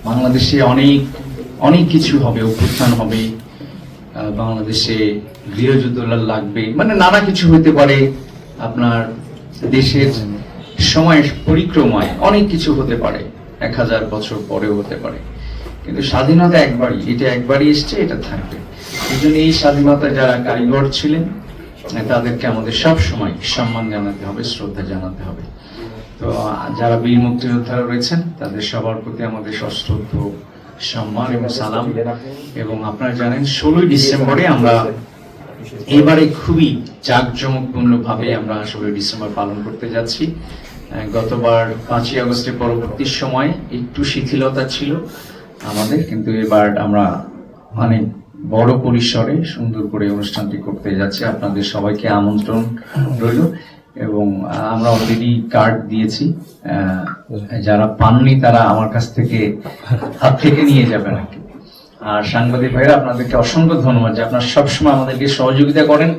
বাংলাদেশে অনেক অনেক কিছু হবে, অভ্যুত্থান হবে, বাংলাদেশে গৃহযুদ্ধ লাগবে, মানে নানা কিছু হতে পারে। আপনার দেশের সময়ের পরিক্রমায় অনেক কিছু হতে পারে, 1000 বছর পরেও হতে পারে, কিন্তু স্বাধীনতা একবারই, এটা একবারই এসছে, এটা থাকবে। এই জন্য এই স্বাধীনতা যারা কারিগর ছিলেন তাদেরকে আমাদের সব সময় সম্মান জানাতে হবে, শ্রদ্ধা জানাতে হবে। তো যারা বীর মুক্তিযোদ্ধারা রয়েছেন তাদের সবার প্রতি আমাদের সশ্রদ্ধ সম্মান এবং সালাম। এবং আপনারা জানেন 16ই ডিসেম্বরে আমরা এবারে খুবই জাঁকজমকপূর্ণ ভাবে আমরা 16ই ডিসেম্বর পালন করতে যাচ্ছি। গতবার 5ই আগস্টের পরবর্তী সময় একটু শিথিলতা ছিল আমাদের, কিন্তু এবার আমরা অনেক বড় পরিসরে সুন্দর করে অনুষ্ঠানটি করতে যাচ্ছি। আপনাদের সবাইকে আমন্ত্রণ রইল। এবং আমরা অলরেডি কার্ড দিয়েছি, যারা পাননি তারা আমার কাছ থেকে হাত থেকে নিয়ে যাবেন আর কি। আর সাংবাদিক ভাইরা, আপনাদেরকে অসংখ্য ধন্যবাদ যে আপনারা সবসময় আমাদেরকে সহযোগিতা করেন।